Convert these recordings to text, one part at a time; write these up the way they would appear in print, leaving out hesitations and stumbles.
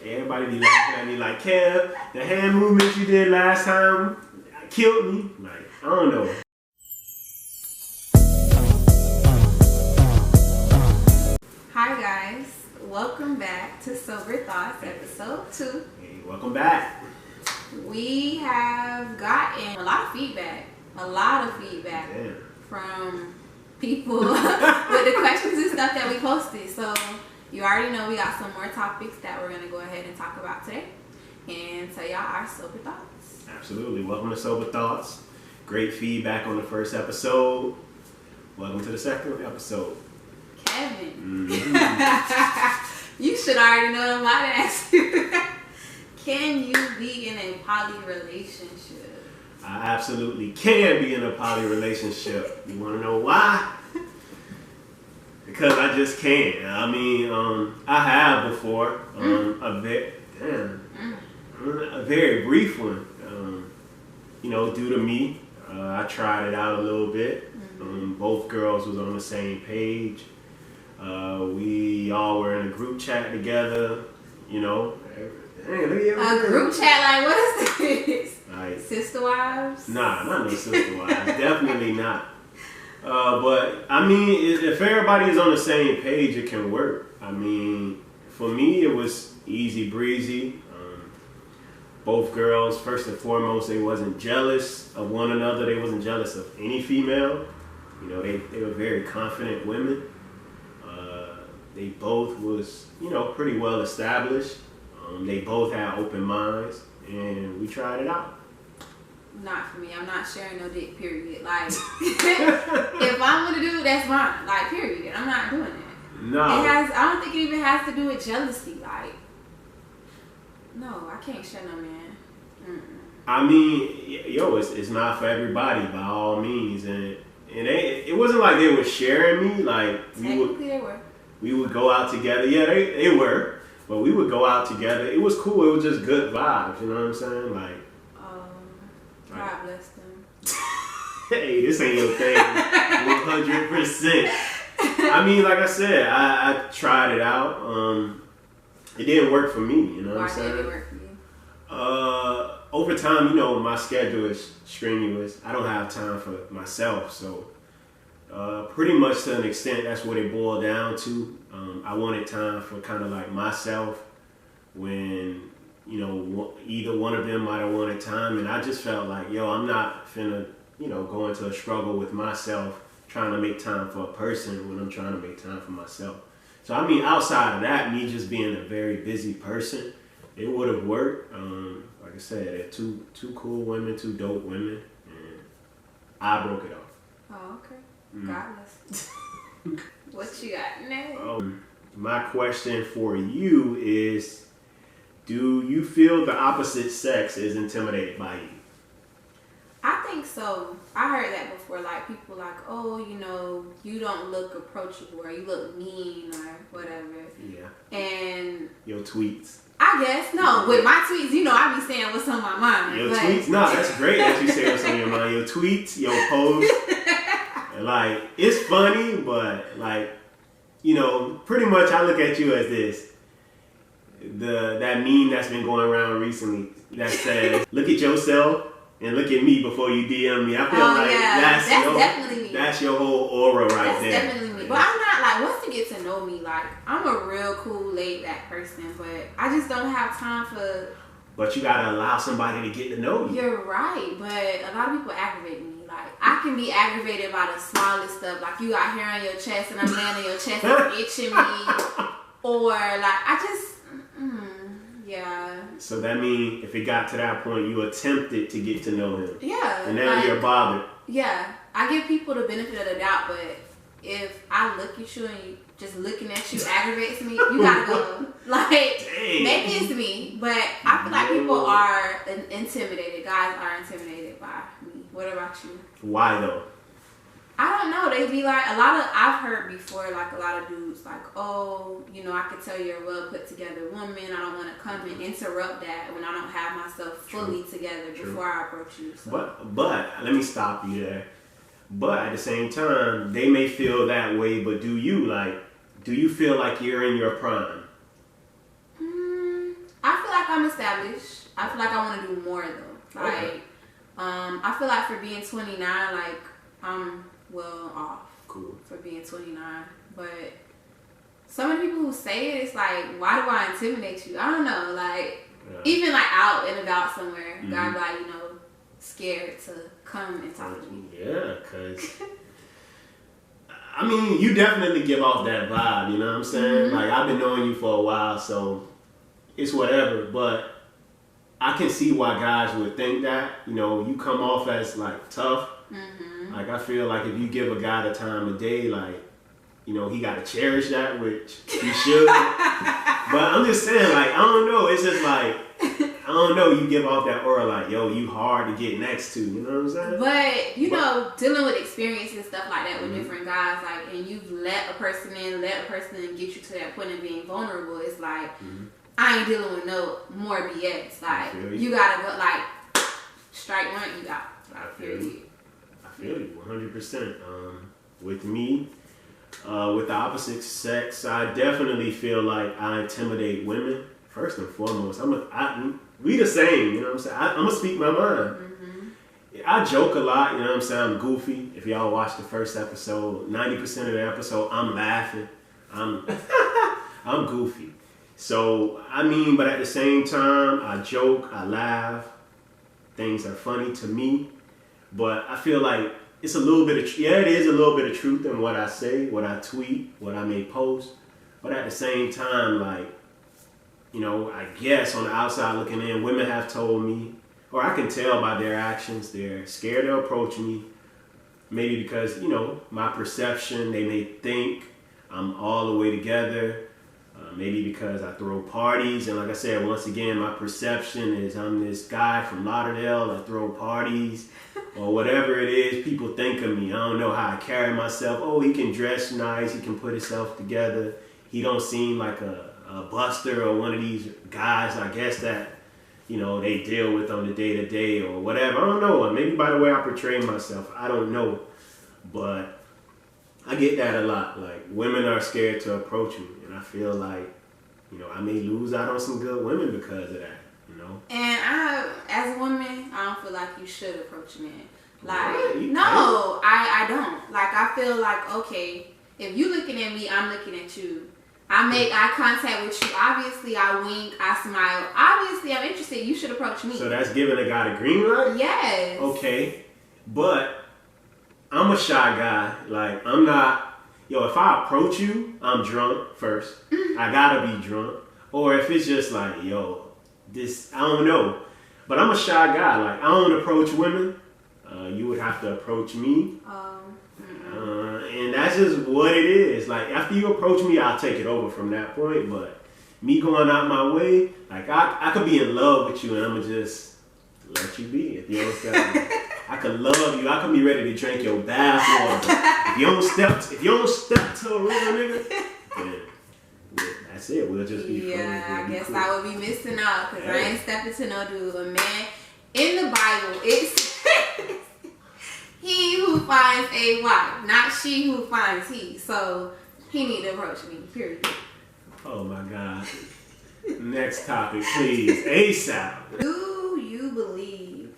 Everybody be laughing at me like, Kev, the hand movement you did last time killed me. Like, I don't know. Hi guys, welcome back to Sober Thoughts, episode 2. Hey, welcome back. We have gotten a lot of feedback Damn. from people with the questions and stuff that we posted. So you already know we got some more topics that we're going to go ahead and talk about today and tell y'all our sober thoughts. Absolutely. Welcome to Sober Thoughts. Great feedback on the first episode. Welcome to the second episode. Kevin, you should already know what I'm about to ask you. Can you be in a poly relationship? I absolutely can be in a poly relationship. You want to know why? Because I just can. I mean, I have before a very brief one. Due to me, I tried it out a little bit. Both girls was on the same page. We all were in a group chat together. Hey, look at A group chat, like what is this? Like, Sister wives? Nah, not no sister wives. Definitely not. But I mean, if everybody is on the same page, it can work. I mean, for me, it was easy breezy. Both girls, first and foremost, they wasn't jealous of one another. They wasn't jealous of any female. They were very confident women. They both was, pretty well established. They both had open minds, and we tried it out. Not for me. I'm not sharing no dick, period. Like, if I'm gonna do it, that's fine. Like, period. I'm not doing it. No. I don't think it even has to do with jealousy. Like, no, I can't share no man. I mean, it's not for everybody by all means, and it wasn't like they were sharing me. Like, technically they were. We would go out together. Yeah, they were, but we would go out together. It was cool. It was just good vibes. You know what I'm saying? Like, God bless them. Hey, this ain't your thing. 100%. I mean, like I said, I tried it out. It didn't work for me. You know what I'm saying? Why didn't it work for you? Over time, my schedule is strenuous. I don't have time for myself, so pretty much to an extent, that's what it boiled down to. I wanted time for kind of like myself when, either one of them might have wanted time, and I just felt like, I'm not finna, go into a struggle with myself trying to make time for a person when I'm trying to make time for myself. So, I mean, outside of that, me just being a very busy person, it would have worked. Like I said, they're two cool women, two dope women, and I broke it off. Oh, okay. Godless. What you got now? My question for you is, do you feel the opposite sex is intimidated by you? I think so. I heard that before. Like, people like, oh, you don't look approachable, or you look mean, or whatever. Yeah. And your tweets. I guess, no. With my tweets, I be saying what's on my mind. Your tweets? No, that's great that you say what's on your mind. Your tweets, your posts. Like, it's funny, but like, pretty much I look at you as this. That meme that's been going around recently that says, look at yourself and look at me before you DM me. I feel that's definitely me. That's your whole aura right that's there. That's definitely me. But I'm not like, once you get to know me, like, I'm a real cool, laid back person, but I just don't have time for... But you gotta allow somebody to get to know you. You're right, but a lot of people aggravate me. Like, I can be aggravated by the smallest stuff. Like, you got hair on your chest and I'm laying on your chest and itching me. Or, like, I just... yeah. So that means if it got to that point, you attempted to get to know him. Yeah. And now you're bothered. Yeah. I give people the benefit of the doubt, but if I look at you and just looking at you aggravates me, you gotta go. Like, dang. Maybe it's me, but I feel like people are intimidated. Guys are intimidated by me. What about you? Why though? I don't know. They be like, I've heard before, like a lot of dudes like, oh, I could tell you're a well put together woman. I don't want to come and interrupt that when I don't have myself fully together before I approach you. So. But let me stop you there. But at the same time, they may feel that way, but do you feel like you're in your prime? I'm established. I feel like I want to do more though. Like, okay. I feel like for being 29, like I'm well off. Cool. For being 29, but some of the people who say it, it's like, why do I intimidate you? I don't know. Like, even like out and about somewhere, guys like, you know, scared to come and talk to me. Yeah, cause I mean, you definitely give off that vibe. You know what I'm saying? Like, I've been knowing you for a while, so it's whatever. But I can see why guys would think that. You know, you come off as like tough. Like, I feel like if you give a guy the time of day, like, you know, he got to cherish that, which he should. But I'm just saying, like, I don't know. It's just like, I don't know. You give off that aura like, yo, you hard to get next to. You know what I'm saying? But, you know, dealing with experience and stuff like that with different guys, like, and you've let a person in, get you to that point of being vulnerable, it's like, I ain't dealing with no more BS. Like, you got to go, like, strike one, you out. I feel you 100%. With me, with the opposite sex, I definitely feel like I intimidate women. First and foremost, we the same, you know what I'm saying? I'm going to speak my mind. I joke a lot, you know what I'm saying? I'm goofy. If y'all watch the first episode, 90% of the episode, I'm laughing. I'm goofy. So, I mean, but at the same time, I joke, I laugh. Things are funny to me. But I feel like it's a little bit of, it is a little bit of truth in what I say, what I tweet, what I may post. But at the same time, like, you know, I guess on the outside looking in, women have told me, or I can tell by their actions, they're scared to approach me. Maybe because, you know, my perception, they may think I'm all the way together. Maybe because I throw parties. And like I said, once again, my perception is I'm this guy from Lauderdale. I throw parties or whatever it is. People think of me. I don't know how I carry myself. Oh, he can dress nice. He can put himself together. He don't seem like a buster or one of these guys, I guess, that, you know, they deal with on the day-to-day or whatever. I don't know. Maybe by the way I portray myself. I don't know. But I get that a lot. Like, women are scared to approach me. And I feel like, you know, I may lose out on some good women because of that, you know? And as a woman, I don't feel like you should approach men. Like, What? no, I don't. Like, I feel like, okay, if you looking at me, I'm looking at you. I make eye contact with you. Obviously, I wink, I smile. Obviously, I'm interested. You should approach me. So that's giving a guy the green light? Yes. Okay. But I'm a shy guy. Like, I'm not... Yo, if I approach you, I'm drunk first. I gotta be drunk. Or if it's just like, yo, this, I don't know. But I'm a shy guy. Like, I don't approach women. You would have to approach me. And that's just what it is. Like, after you approach me, I'll take it over from that point. But me going out my way, like, I could be in love with you and I'm gonna just let you be. If you don't step, I could love you. I could be ready to drink your bath water. If you don't step to a real nigga, then that's it. We'll just be friends. Yeah, I guess cool. I would be missing out because I ain't stepping to no dude. A man in the Bible, it says he who finds a wife, not she who finds he. So he need to approach me. Period. Oh my God. Next topic, please. ASAP. Do you believe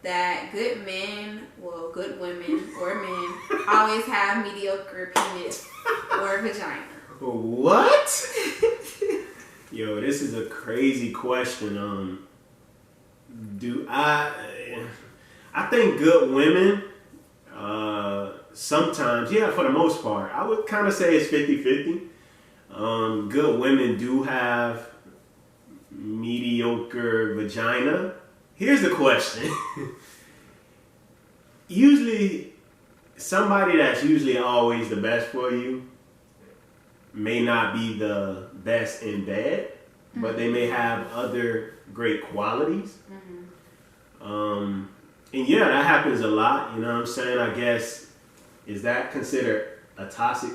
that good men, well, good women or men always have mediocre penis or vagina? What? Yo, this is a crazy question. I think good women, sometimes, yeah, for the most part, I would kind of say it's 50-50. Good women do have mediocre vagina. Here's the question. Usually, somebody that's usually always the best for you may not be the best in bed, but they may have other great qualities. And yeah, that happens a lot. You know what I'm saying? I guess, is that considered a toxic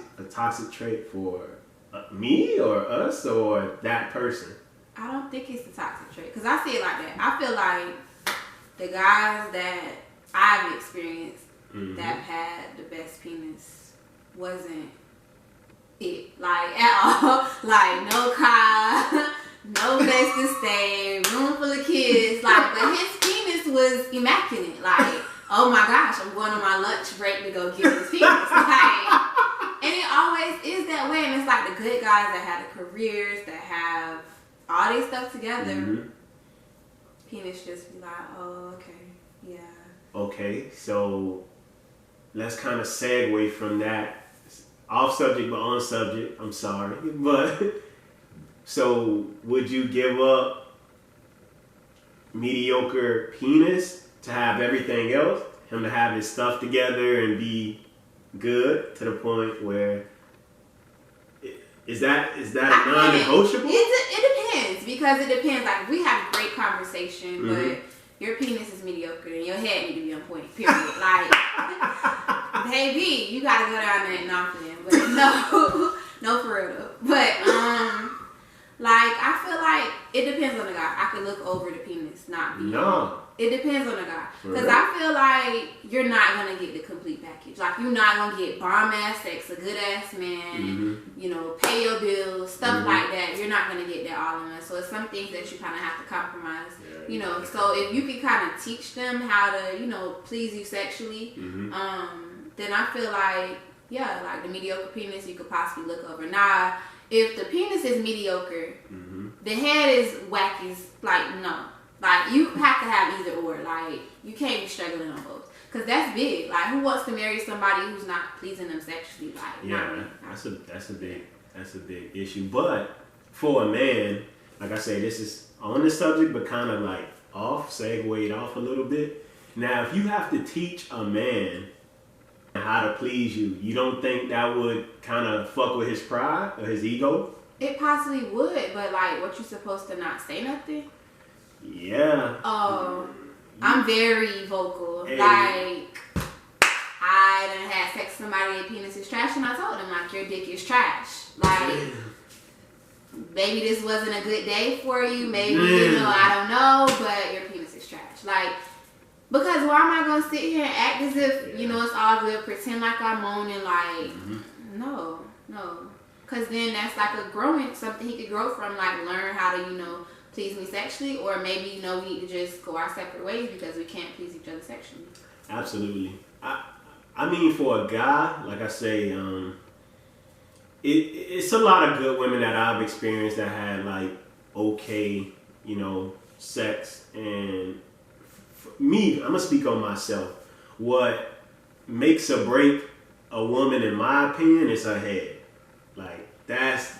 trait for me or us or that person? I don't think it's a toxic trait because I see it like that. I feel like the guys that I've experienced that had the best penis wasn't it, like, at all. Like, no car, no place to stay, kids, like, but his penis was immaculate. Like, oh my gosh, I'm going on my lunch break to go get his penis. Like, and it always is that way. And it's like the good guys that have the careers, that have all this stuff together. Mm-hmm. Penis just be like, oh, okay, yeah. Okay, so let's kind of segue from that. Off subject, but on subject. I'm sorry. But, so would you give up mediocre penis to have everything else? Him to have his stuff together and be good to the point where is that a non-negotiable? It depends, because it depends. Like, we have a great conversation, but your penis is mediocre and your head need to be on point. Period. Like, baby, you gotta go down there and knock it in. But no, for real though. But like, I feel like it depends on the guy. I could look over the penis, not be. No. It depends on the guy. Because I feel like you're not going to get the complete package. Like, you're not going to get bomb-ass sex, a good-ass man, you know, pay your bills, stuff like that. You're not going to get that all in one. So it's some things that you kind of have to compromise, you know. So if you can kind of teach them how to, you know, please you sexually, then I feel like, yeah, like the mediocre penis you could possibly look over. Now, if the penis is mediocre, the head is wacky, like, no. Like, you have to have either or. Like, you can't be struggling on both. Because that's big. Like, who wants to marry somebody who's not pleasing them sexually? Like, yeah, that's a big issue. But for a man, like I say, this is on the subject, but kind of like segued off a little bit. Now, if you have to teach a man how to please you, you don't think that would kind of fuck with his pride or his ego? It possibly would, but like, what, you supposed to not say nothing? Yeah. I'm very vocal. Hey. Like, I done had sex with somebody, their penis is trash, and I told them, like, your dick is trash. Like, maybe this wasn't a good day for you. Maybe, you know, I don't know, but your penis is trash. Like, because why am I going to sit here and act as if, you know, it's all good, pretend like I'm moaning, like, no. Because then that's like something he could grow from, like, learn how to, you know, please me sexually, or maybe, you know, we need to just go our separate ways because we can't please each other sexually. Absolutely. I mean, for a guy, like I say, it's a lot of good women that I've experienced that had, like, okay, you know, sex. And for me, I'm going to speak on myself. What makes or break a woman, in my opinion, is her head. Like, that's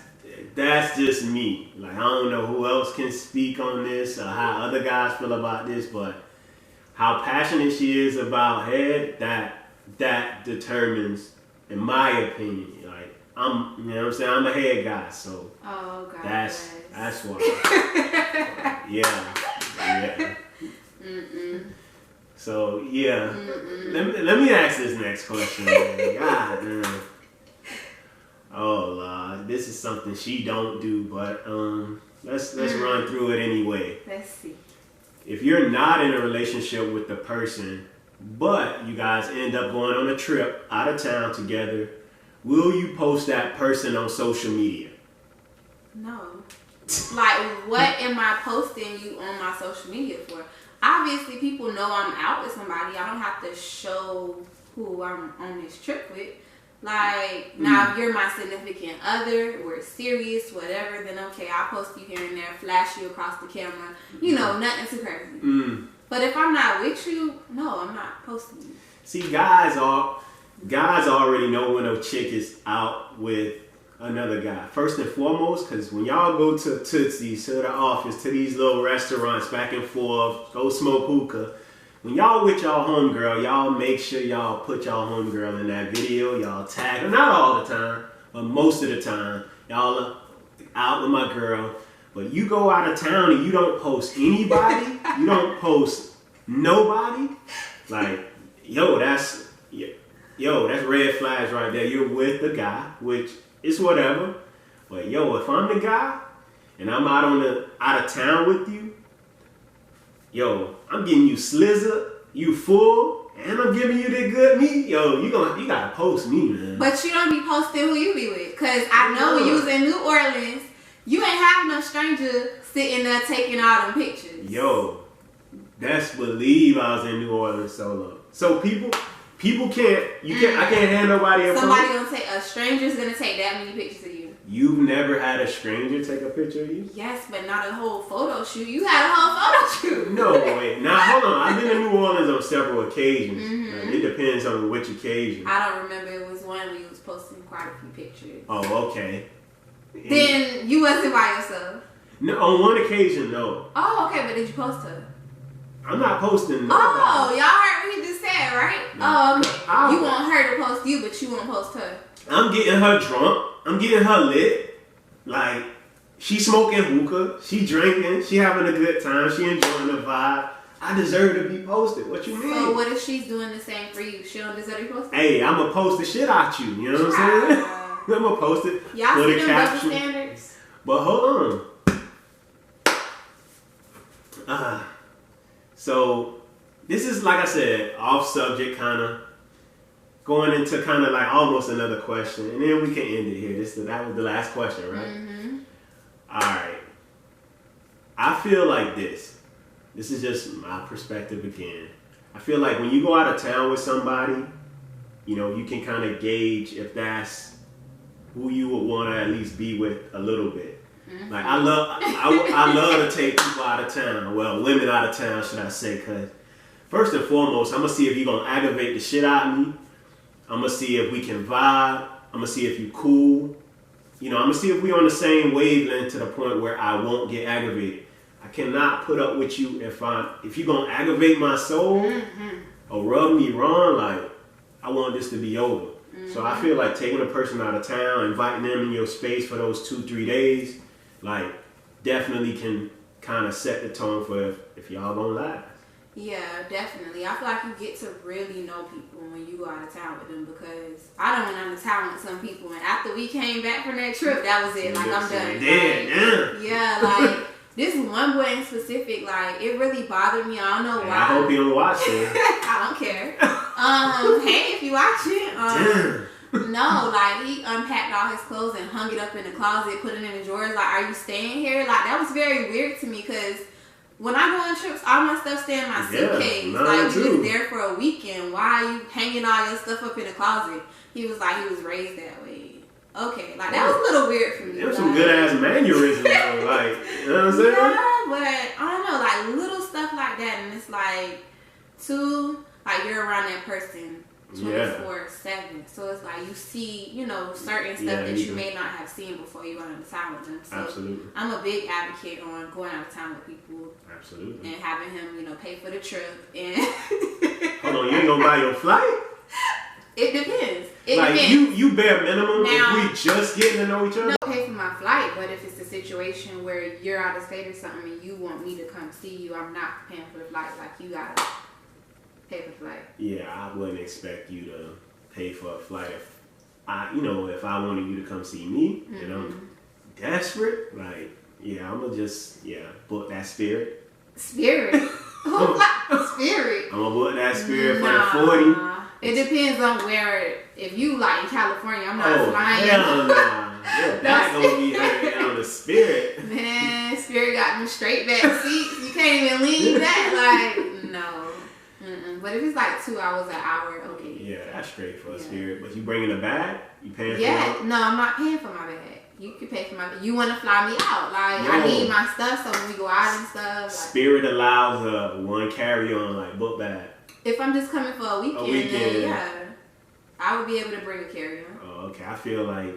just me. Like, I don't know who else can speak on this or how other guys feel about this, but how passionate she is about head, that determines, in my opinion. Like, you know what I'm saying? I'm a head guy, so that's why. Yeah. So yeah. Let me ask this next question. God damn. Oh, Lord, this is something she don't do, but let's run through it anyway. Let's see. If you're not in a relationship with the person, but you guys end up going on a trip out of town together, will you post that person on social media? No. Like, what am I posting you on my social media for? Obviously, people know I'm out with somebody. I don't have to show who I'm on this trip with. Like, now if you're my significant other, we're serious, whatever, then okay, I'll post you here and there, flash you across the camera. You know, nothing too crazy. But if I'm not with you, no, I'm not posting you. See, guys already know when a chick is out with another guy. First and foremost, because when y'all go to Tootsie's, to the office, to these little restaurants, back and forth, go smoke hookah, when y'all with y'all homegirl, y'all make sure y'all put y'all homegirl in that video. Y'all tag her. Not all the time, but most of the time. Y'all are out with my girl. But you go out of town and you don't post anybody. You don't post nobody. Like, that's red flags right there. You're with the guy, which is whatever. But if I'm the guy and I'm out of town with you, I'm getting you slizzer, you full, and I'm giving you the good meat. You gotta post me, man. But you don't be posting who you be with, cause I know when you was in New Orleans, you ain't have no stranger sitting there taking all them pictures. Yo, best believe I was in New Orleans solo. So people can't. I can't have nobody. A stranger's gonna take that many pictures of you. You've never had a stranger take a picture of you? Yes, but not a whole photo shoot. You had a whole photo shoot. No, wait. Now, hold on. I've been in New Orleans on several occasions. It depends on which occasion. I don't remember. It was one where you was posting quite a few pictures. Oh, okay. Then you wasn't by yourself? No, on one occasion, no. Oh, okay. But did you post her? I'm not posting nobody. Oh, y'all heard what he just said, right? No. Oh, okay. You want her to post you, but you won't post her. I'm getting her drunk. I'm getting her lit. Like, she smoking hookah. She drinking. She having a good time. She enjoying the vibe. I deserve to be posted. What you mean? So what if she's doing the same for you? She don't deserve to be posted? Hey, I'm going to post the shit out you. You know what I'm saying? I'm going to post it. Y'all put see a them caption. double standards? But hold on. So, this is, like I said, off subject kind of. Going into kind of like almost another question, and then we can end it here. That was the last question, right? All right. I feel like this. This is just my perspective again. I feel like when you go out of town with somebody, you know, you can kind of gauge if that's who you would want to at least be with a little bit. Like I love to take people out of town. Well, women out of town, should I say? Because first and foremost, I'm gonna see if you're gonna aggravate the shit out of me. I'm going to see if we can vibe. I'm going to see if you cool. You know, I'm going to see if we on the same wavelength to the point where I won't get aggravated. I cannot put up with you if you're going to aggravate my soul or rub me wrong. Like, I want this to be over. So I feel like taking a person out of town, inviting them in your space for those 2-3 days, like, definitely can kind of set the tone for if y'all going to last. Yeah, definitely. I feel like you get to really know people when you go out of town with them, because I done went out of town with some people, and after we came back from that trip, that was it. Like, I'm done. Yeah, like, this one boy in specific, like, it really bothered me. I don't know why. I hope you don't watch it. I don't care. Hey, if you watch it. No, like, he unpacked all his clothes and hung it up in the closet, put it in the drawers. Like, are you staying here? Like, that was very weird to me, because when I go on trips, all my stuff stay in my suitcase. Like, you was there for a weekend. Why are you hanging all your stuff up in the closet? He was like, he was raised that way. Okay, like, that was a little weird for me. There was some good ass mannerisms, though. Like, you know what I'm saying? Yeah, but I don't know, like, little stuff like that, and it's like, like, you're around that person 24/7. So it's like you see, you know, certain stuff that you may not have seen before you went out of town with them. So absolutely. I'm a big advocate on going out of town with people. Absolutely. And having him, you know, pay for the trip. And hold on, you ain't gonna buy your flight? It depends. It like depends. you bare minimum now, if we just getting to know each other? No, pay for my flight, but if it's a situation where you're out of state or something and you want me to come see you, I'm not paying for the flight. Like, you gotta pay for the flight. Yeah, I wouldn't expect you to pay for a flight if I wanted you to come see me and I'm desperate. Like, yeah, I'm gonna just book that spirit. Spirit? Spirit? I'm gonna book that spirit for the 40. It depends on where. If you like in California, I'm not flying. Hell nah. You're not gonna be hanging on the spirit. Man, Spirit got them straight back seats. You can't even lean back. Like, no. But if it's like 2 hours an hour, okay. Yeah, that's straight for a spirit. But you bringing a bag? You paying for it? Yeah, no, I'm not paying for my bag. You can pay for my bag. You want to fly me out. Like, I need my stuff, so when we go out and stuff. Like, Spirit allows one carry-on, like, book bag. If I'm just coming for a weekend. Then yeah, I would be able to bring a carry-on. Oh, okay. I feel like,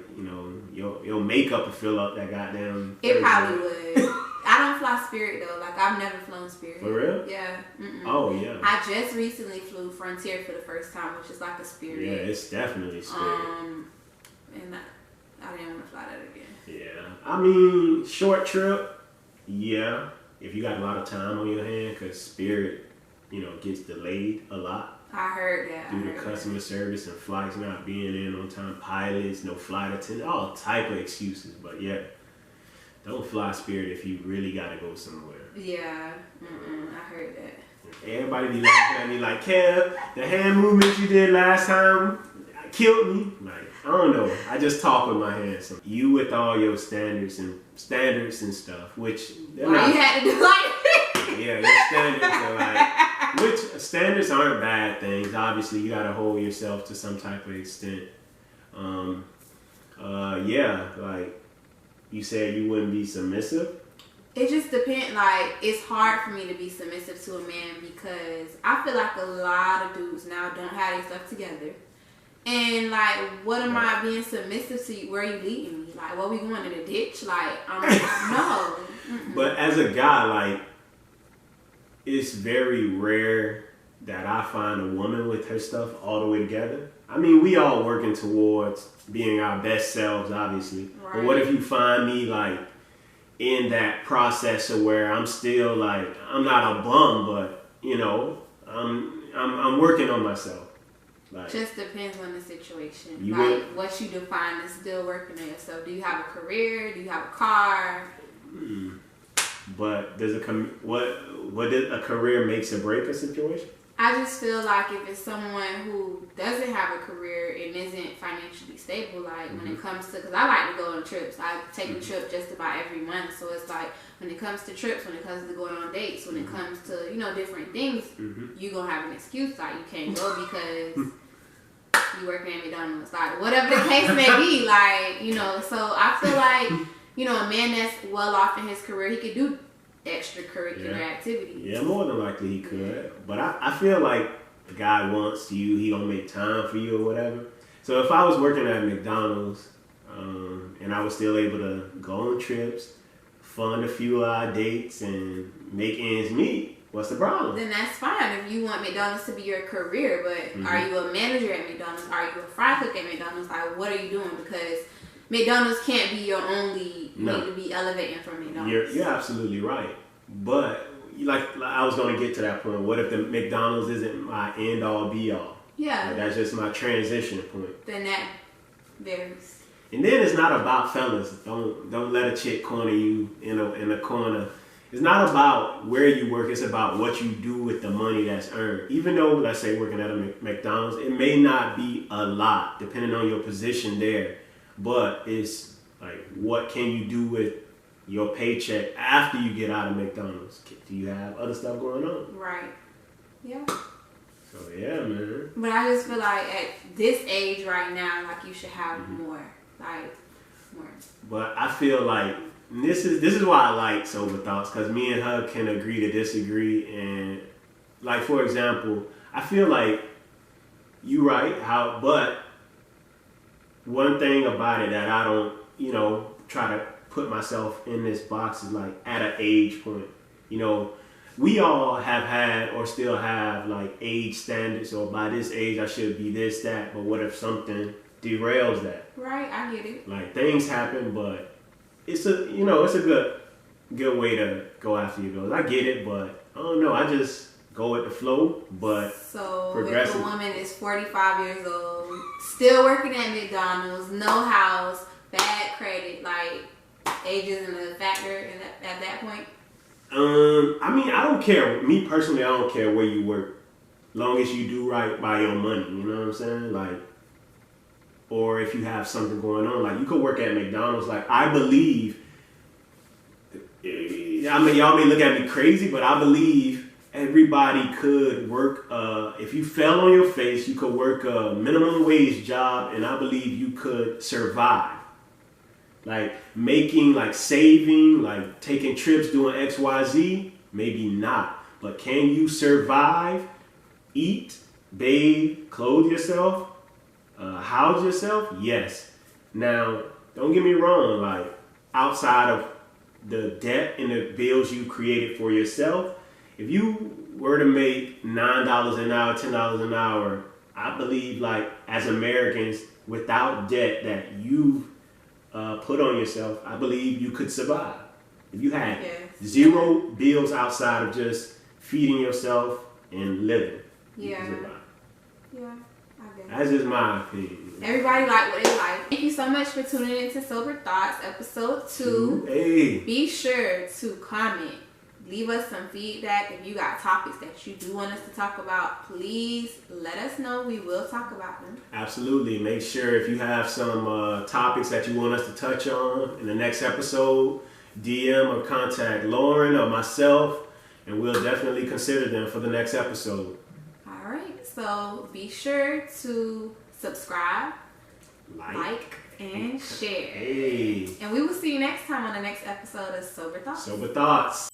your makeup would fill up that goddamn... It probably would. I don't fly Spirit, though. Like, I've never flown Spirit. For real? Yeah. Oh, yeah. I just recently flew Frontier for the first time, which is like a Spirit. Yeah, it's definitely Spirit. And I didn't want to fly that again. Yeah. I mean, short trip, yeah. If you got a lot of time on your hand, because Spirit, gets delayed a lot. I heard that. Due to customer service and flights not being in on time, pilots, no flight attendant, all type of excuses. But yeah, don't fly Spirit if you really got to go somewhere. Yeah, I heard that. Everybody be laughing at me like, Kev, the hand movement you did last time killed me. Like, I don't know. I just talk with my hands. You with all your standards and stuff, which why not, you had to do like yeah, your standards are like, which standards aren't bad things. Obviously, you gotta hold yourself to some type of extent. Yeah, like you said, you wouldn't be submissive. It just depends. Like, it's hard for me to be submissive to a man because I feel like a lot of dudes now don't have their stuff together. And, like, what am I being submissive to you? Where are you leading me? Like, what we going in a ditch? Like, no. But as a guy, like, it's very rare that I find a woman with her stuff all the way together. I mean, we all working towards being our best selves, obviously. Right. But what if you find me, like, in that process of where I'm still, like, I'm not a bum, but, you know, I'm working on myself. Like, just depends on the situation. Like, what you define as still working on yourself. Do you have a career? Do you have a car? But does what did a career makes or break a situation? I just feel like if it's someone who doesn't have a career and isn't financially stable, like when it comes to, because I like to go on trips. I take a trip just about every month. So it's like when it comes to trips, when it comes to going on dates, when it comes to, you know, different things, you're going to have an excuse. Like you can't go because you working at McDonald's, like whatever the case may be, like, you know. So I feel like, you know, a man that's well off in his career, he could do extracurricular activities. Yeah, more than likely he could. But I feel like the guy wants you, he gonna make time for you or whatever. So if I was working at McDonald's and I was still able to go on trips, fund a few dates, and make ends meet, what's the problem? Then that's fine if you want McDonald's to be your career. But are you a manager at McDonald's? Are you a fry cook at McDonald's? Like, what are you doing? Because McDonald's can't be your only way to be elevating from McDonald's. You're absolutely right. But like I was going to get to that point. What if the McDonald's isn't my end all be all? Yeah. Like, that's just my transition point. Then that varies. And then it's not about fellas. Don't let a chick corner you in a corner. It's not about where you work. It's about what you do with the money that's earned. Even though, let's say, working at a McDonald's, it may not be a lot depending on your position there. But it's like, what can you do with your paycheck after you get out of McDonald's? Do you have other stuff going on? Right. Yeah. So yeah, man. But I just feel like at this age right now, like you should have more. Like more. But I feel like this is why I like Sober Thoughts, because me and her can agree to disagree. And like, for example, I feel like you right, but one thing about it that I don't, you know, try to put myself in this box is like at an age point. You know, we all have had or still have like age standards, or by this age I should be this, that, but what if something derails that? Right, I get it. Like, things happen, but it's a good way to go after your goals. I get it, but I don't know, I just go with the flow, but so if a woman is 45 years old, still working at McDonald's, no house, bad credit, like, age isn't a factor at that point? I mean, I don't care. Me personally, I don't care where you work, long as you do right by your money. You know what I'm saying? Like, or if you have something going on, like you could work at McDonald's. Like, I believe, I mean, y'all may look at me crazy, but I believe everybody could work. If you fell on your face, you could work a minimum wage job, and I believe you could survive. Like making, like saving, like taking trips, doing X, Y, Z, maybe not. But can you survive, eat, bathe, clothe yourself, house yourself? Yes. Now, don't get me wrong, like outside of the debt and the bills you created for yourself, if you were to make $9 an hour, $10 an hour, I believe, like, as Americans, without debt that you've put on yourself, I believe you could survive. If you had zero bills outside of just feeding yourself and living, you could survive. Yeah, I guess. That's just my opinion. Everybody like what they like. Thank you so much for tuning into Sober Thoughts, episode 2. Hey. Be sure to comment Leave us some feedback. If you got topics that you do want us to talk about, please let us know. We will talk about them. Absolutely. Make sure if you have some topics that you want us to touch on in the next episode, DM or contact Lauren or myself, and we'll definitely consider them for the next episode. All right. So be sure to subscribe, like and share. Hey. And we will see you next time on the next episode of Sober Thoughts. Sober Thoughts.